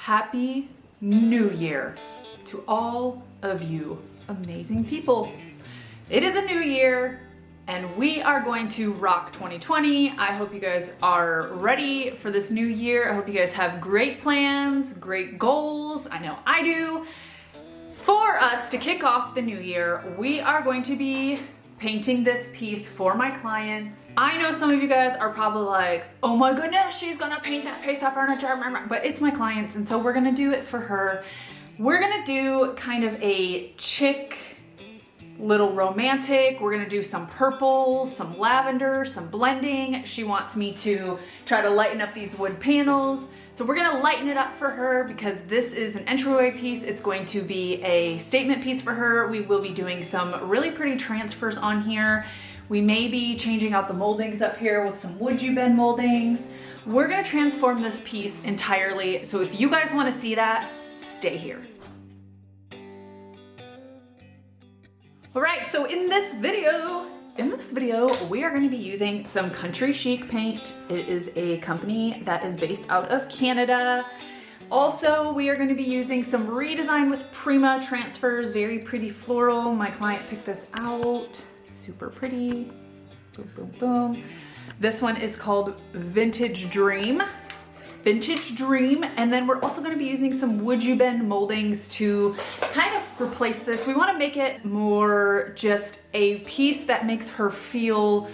Happy New Year to all of you amazing people. It is a new year and we are going to rock 2020. I hope you guys are ready for this new year. I hope you guys have great plans, great goals. I know I do. For us to kick off the new year, we are going to be painting this piece for my client. I know some of you guys are probably like, oh my goodness, she's gonna paint that piece of furniture, but it's my client's, and so we're gonna do it for her. We're gonna do kind of a chic, little romantic. We're gonna do some purple, some lavender, some blending. She wants me to try to lighten up these wood panels. So we're gonna lighten it up for her because this is an entryway piece. It's going to be a statement piece for her. We will be doing some really pretty transfers on here. We may be changing out the moldings up here with some wood you bend moldings. We're gonna transform this piece entirely. So if you guys wanna see that, stay here. All right, so in this video, we are going to be using some Country Chic paint. It is a company that is based out of Canada. Also, we are going to be using some Redesign with Prima transfers, very pretty floral. My client picked this out, super pretty, boom, boom, boom. This one is called Vintage Dream. And then we're also going to be using some wood you bend moldings to kind of replace this. We want to make it more just a piece that makes her feel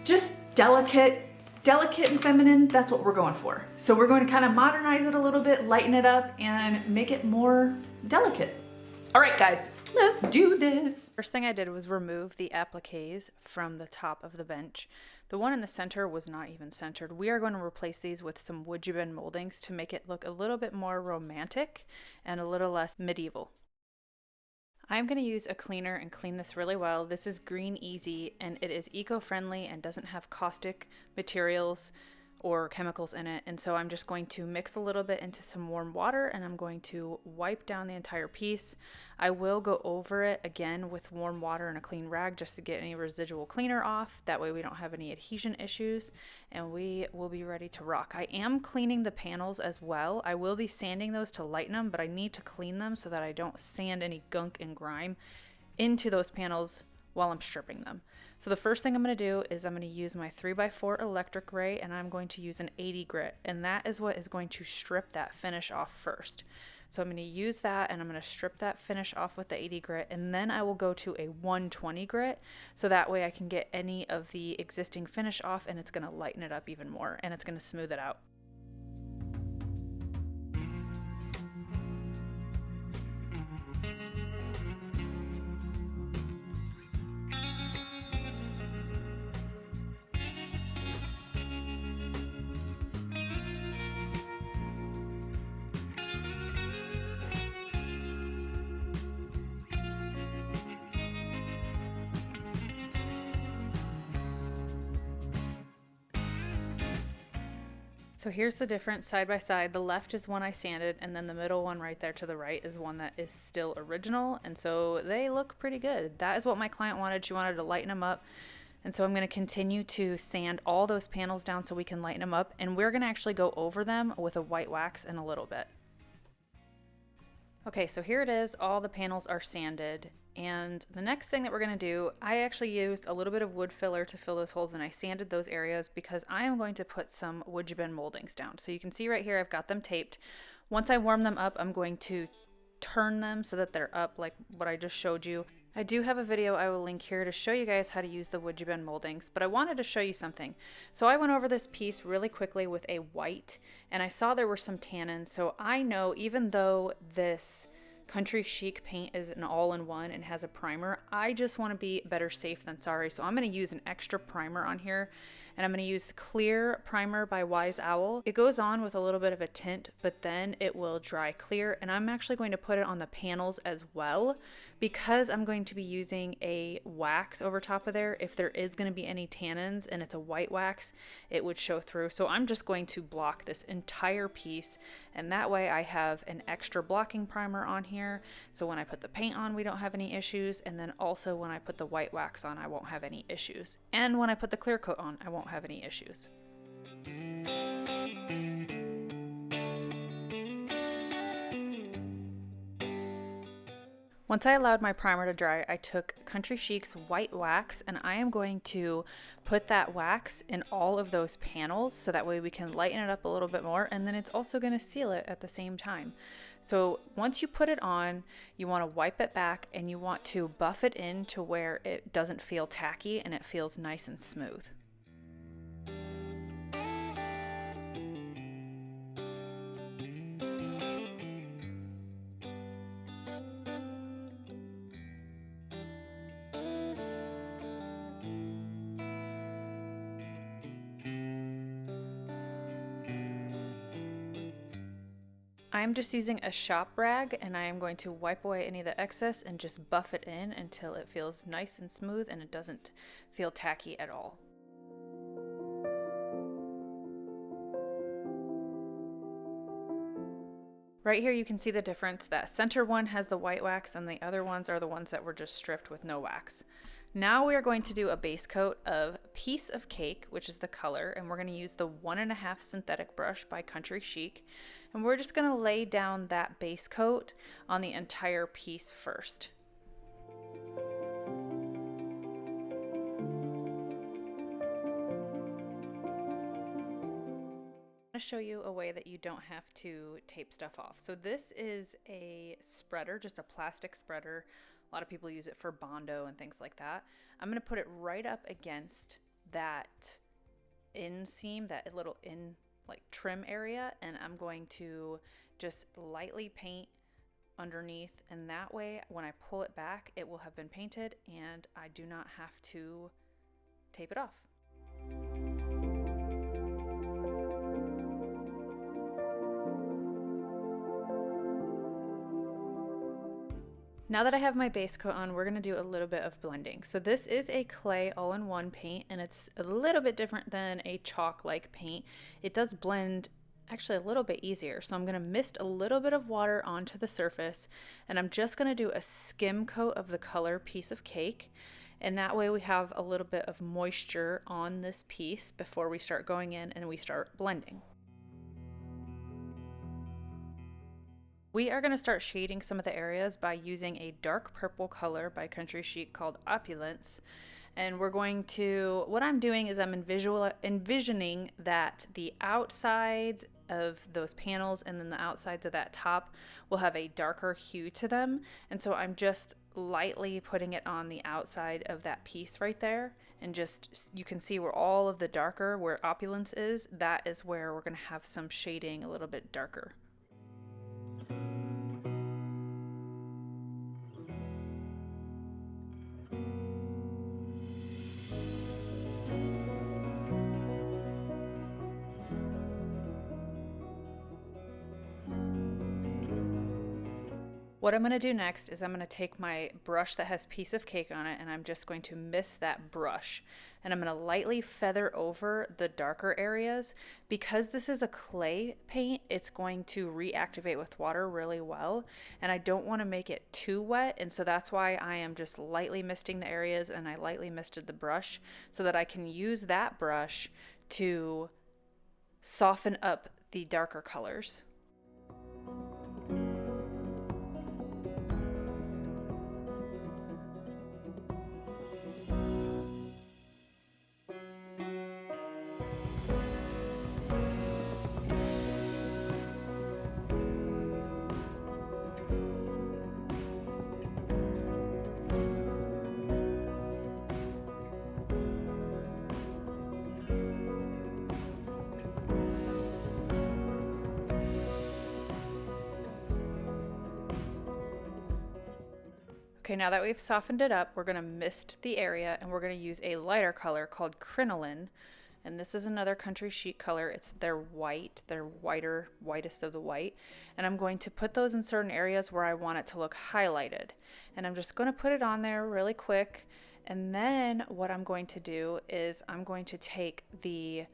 just delicate and feminine. That's what we're going for. So we're going to kind of modernize it a little bit, lighten it up, and make it more delicate. All right, guys, let's do this. First thing I did was remove the appliques from the top of the bench. The one in the center was not even centered. We are going to replace these with some wood you bend moldings to make it look a little bit more romantic and a little less medieval. I'm going to use a cleaner and clean this really well. This is Green Easy and it is eco-friendly and doesn't have caustic materials or chemicals in it, and so I'm just going to mix a little bit into some warm water and I'm going to wipe down the entire piece. I will go over it again with warm water and a clean rag just to get any residual cleaner off. That way we don't have any adhesion issues and we will be ready to rock. I am cleaning the panels as well. I will be sanding those to lighten them, but I need to clean them so that I don't sand any gunk and grime into those panels while I'm stripping them. So the first thing I'm going to do is I'm going to use my 3x4 electric ray and I'm going to use an 80 grit, and that is what is going to strip that finish off first. So I'm going to use that and I'm going to strip that finish off with the 80 grit, and then I will go to a 120 grit so that way I can get any of the existing finish off and it's going to lighten it up even more and it's going to smooth it out. So here's the difference side by side. The left is one I sanded, and then the middle one right there to the right is one that is still original, and so they look pretty good. That is what my client wanted. She wanted to lighten them up, and so I'm going to continue to sand all those panels down so we can lighten them up, and we're going to actually go over them with a white wax in a little bit. Okay, so here it is. All the panels are sanded. And the next thing that we're going to do, I actually used a little bit of wood filler to fill those holes and I sanded those areas because I am going to put some wood you bend moldings down. So you can see right here, I've got them taped. Once I warm them up, I'm going to turn them so that they're up like what I just showed you. I do have a video I will link here to show you guys how to use the wood you bend moldings, but I wanted to show you something. So I went over this piece really quickly with a white and I saw there were some tannins. So I know even though this Country Chic paint is an all-in-one and has a primer, I just want to be better safe than sorry. So I'm going to use an extra primer on here, and I'm going to use Clear Primer by Wise Owl. It goes on with a little bit of a tint, but then it will dry clear, and I'm actually going to put it on the panels as well because I'm going to be using a wax over top of there. If there is going to be any tannins and it's a white wax, it would show through. So I'm just going to block this entire piece, and that way I have an extra blocking primer on here. So when I put the paint on, we don't have any issues. And then also when I put the white wax on, I won't have any issues. And when I put the clear coat on, I won't have any issues. Once I allowed my primer to dry, I took Country Chic's white wax and I am going to put that wax in all of those panels so that way we can lighten it up a little bit more, and then it's also going to seal it at the same time. So once you put it on, you want to wipe it back and you want to buff it in to where it doesn't feel tacky and it feels nice and smooth. I'm just using a shop rag and I am going to wipe away any of the excess and just buff it in until it feels nice and smooth and it doesn't feel tacky at all. Right here you can see the difference. That center one has the white wax and the other ones are the ones that were just stripped with no wax. Now we are going to do a base coat of Piece of Cake, which is the color, and we're going to use the 1.5 synthetic brush by Country Chic, and we're just going to lay down that base coat on the entire piece first. To show you a way that you don't have to tape stuff off. So this is a spreader, just a plastic spreader. A lot of people use it for Bondo and things like that. I'm going to put it right up against that inseam, that little like trim area, and I'm going to just lightly paint underneath, and that way when I pull it back it will have been painted and I do not have to tape it off. Now that I have my base coat on, we're going to do a little bit of blending. So this is a clay all-in-one paint, and it's a little bit different than a chalk-like paint. It does blend actually a little bit easier. So I'm going to mist a little bit of water onto the surface, and I'm just going to do a skim coat of the color Piece of Cake. And that way we have a little bit of moisture on this piece before we start going in and we start blending. We are going to start shading some of the areas by using a dark purple color by Country Chic called Opulence. And we're going to, what I'm doing is I'm envisioning that the outsides of those panels and then the outsides of that top will have a darker hue to them. And so I'm just lightly putting it on the outside of that piece right there. And just, you can see where all of the darker, where Opulence is, that is where we're going to have some shading a little bit darker. What I'm going to do next is I'm going to take my brush that has Piece of Cake on it and I'm just going to mist that brush, and I'm going to lightly feather over the darker areas. Because this is a clay paint, it's going to reactivate with water really well, and I don't want to make it too wet, and so that's why I am just lightly misting the areas and I lightly misted the brush so that I can use that brush to soften up the darker colors. Okay, now that we've softened it up, we're going to mist the area and we're going to use a lighter color called Crinoline. And this is another Country Chic color. It's their white, their whitest of the white. And I'm going to put those in certain areas where I want it to look highlighted. And I'm just going to put it on there really quick. And then what I'm going to do is I'm going to take the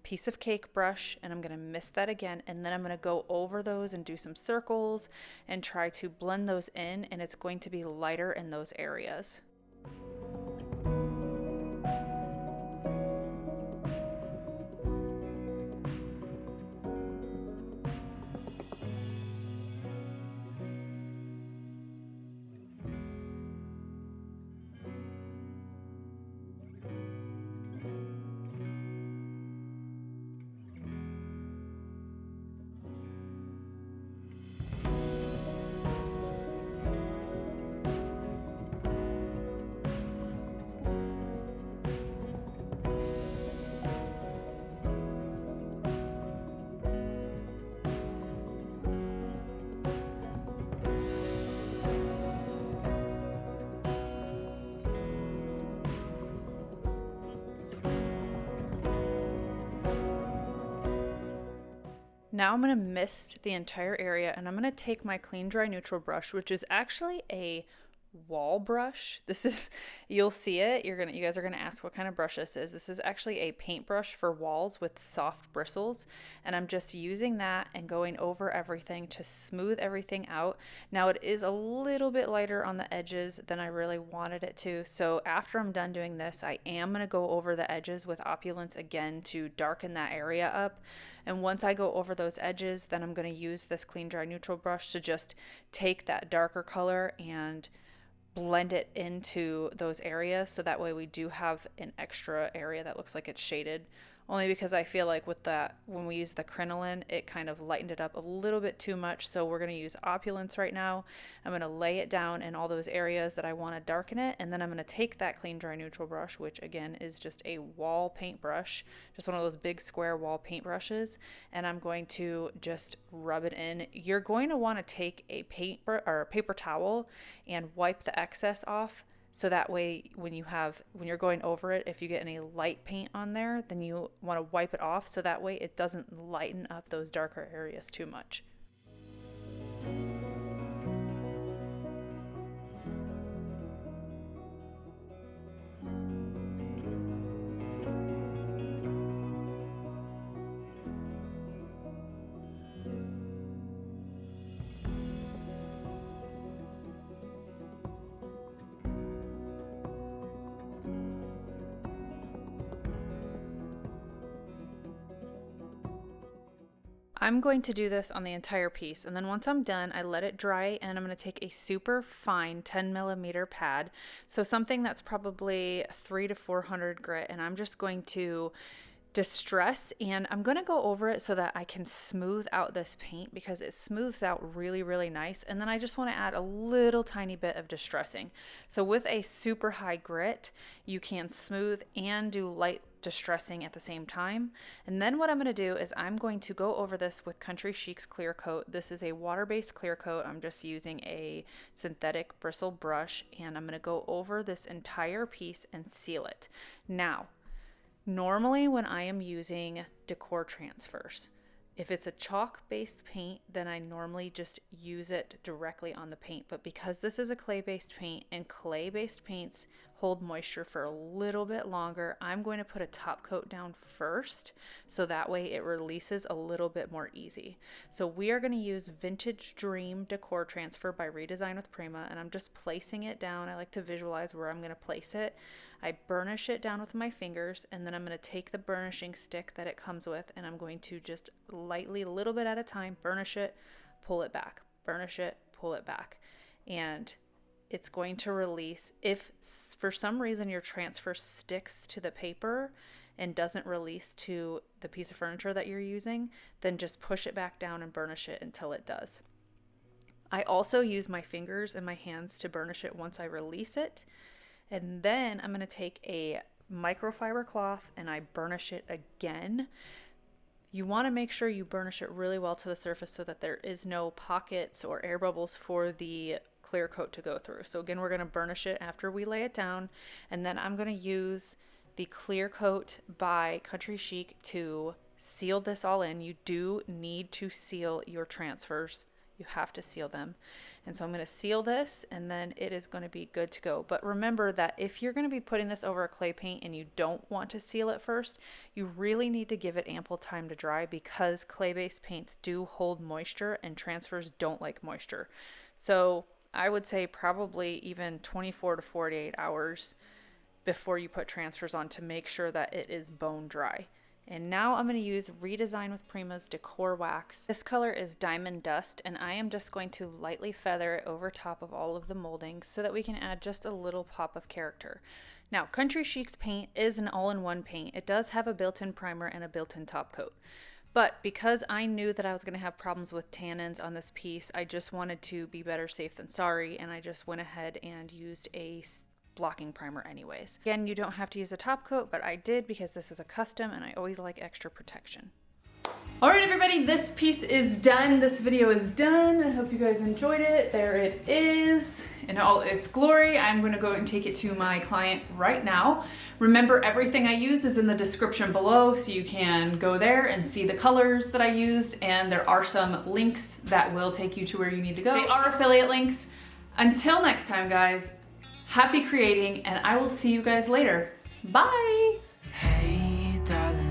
Piece of Cake brush and I'm going to mist that again, and then I'm going to go over those and do some circles and try to blend those in, and it's going to be lighter in those areas. Now I'm going to mist the entire area, and I'm going to take my clean dry neutral brush, which is actually a wall brush. This is, you'll see it, you guys are going to ask what kind of brush this is. This is actually a paintbrush for walls with soft bristles, and I'm just using that and going over everything to smooth everything out. Now it is a little bit lighter on the edges than I really wanted it to, so after I'm done doing this, I am going to go over the edges with Opulence again to darken that area up. And once I go over those edges, then I'm going to use this clean dry neutral brush to just take that darker color and blend it into those areas, so that way we do have an extra area that looks like it's shaded. Only because I feel like with that, when we use the Crinoline, it kind of lightened it up a little bit too much. So we're going to use Opulence right now. I'm going to lay it down in all those areas that I want to darken it, and then I'm going to take that clean dry neutral brush, which again is just a wall paint brush, just one of those big square wall paint brushes, and I'm going to just rub it in. You're going to want to take a paper towel and wipe the excess off. So that way, when you're going over it, if you get any light paint on there, then you want to wipe it off so that way it doesn't lighten up those darker areas too much. I'm going to do this on the entire piece, and then once I'm done, I let it dry, and I'm going to take a super fine 10mm pad, so something that's probably 300 to 400 grit, and I'm just going to distress, and I'm going to go over it so that I can smooth out this paint, because it smooths out really, really nice. And then I just want to add a little tiny bit of distressing. So with a super high grit, you can smooth and do light distressing at the same time. And then what I'm going to do is I'm going to go over this with Country Chic's clear coat. This is a water-based clear coat. I'm just using a synthetic bristle brush, and I'm going to go over this entire piece and seal it. Now, normally when I am using decor transfers, if it's a chalk-based paint, then I normally just use it directly on the paint. But because this is a clay-based paint, and clay-based paints hold moisture for a little bit longer, I'm going to put a top coat down first, so that way it releases a little bit more easy. So we are going to use Vintage Dream Decor Transfer by Redesign with Prima, and I'm just placing it down. I like to visualize where I'm going to place it. I burnish it down with my fingers, and then I'm going to take the burnishing stick that it comes with, and I'm going to just lightly, a little bit at a time, burnish it, pull it back, burnish it, pull it back. And it's going to release. If for some reason your transfer sticks to the paper and doesn't release to the piece of furniture that you're using, then just push it back down and burnish it until it does. I also use my fingers and my hands to burnish it once I release it. And then I'm going to take a microfiber cloth and I burnish it again. You want to make sure you burnish it really well to the surface so that there is no pockets or air bubbles for the clear coat to go through. So again, we're going to burnish it after we lay it down, and then I'm going to use the clear coat by Country Chic to seal this all in. You do need to seal your transfers. You have to seal them. And so I'm going to seal this, and then it is going to be good to go. But remember that if you're going to be putting this over a clay paint and you don't want to seal it first, you really need to give it ample time to dry, because clay-based paints do hold moisture and transfers don't like moisture. So I would say probably even 24 to 48 hours before you put transfers on to make sure that it is bone dry. And now I'm going to use Redesign with Prima's Decor Wax. This color is Diamond Dust, and I am just going to lightly feather it over top of all of the moldings so that we can add just a little pop of character. Now, Country Chic's paint is an all-in-one paint. It does have a built-in primer and a built-in top coat. But because I knew that I was going to have problems with tannins on this piece, I just wanted to be better safe than sorry, and I just went ahead and used a blocking primer anyways. Again, you don't have to use a top coat, but I did because this is a custom and I always like extra protection. All right, everybody, this piece is done. This video is done. I hope you guys enjoyed it. There it is in all its glory. I'm gonna go and take it to my client right now. Remember, everything I use is in the description below, so you can go there and see the colors that I used, and there are some links that will take you to where you need to go. They are affiliate links. Until next time, guys, happy creating, and I will see you guys later. Bye. Hey, darling,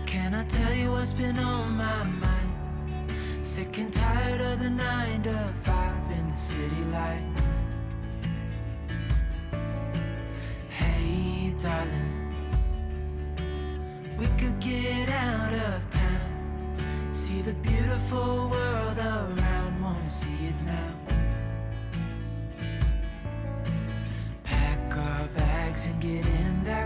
can I tell you what's been on my mind? Sick and tired of the 9 to 5 in the city life. Hey, darling, we could get out of town, see the beautiful world around, wanna see it now. Pack our bags and get in that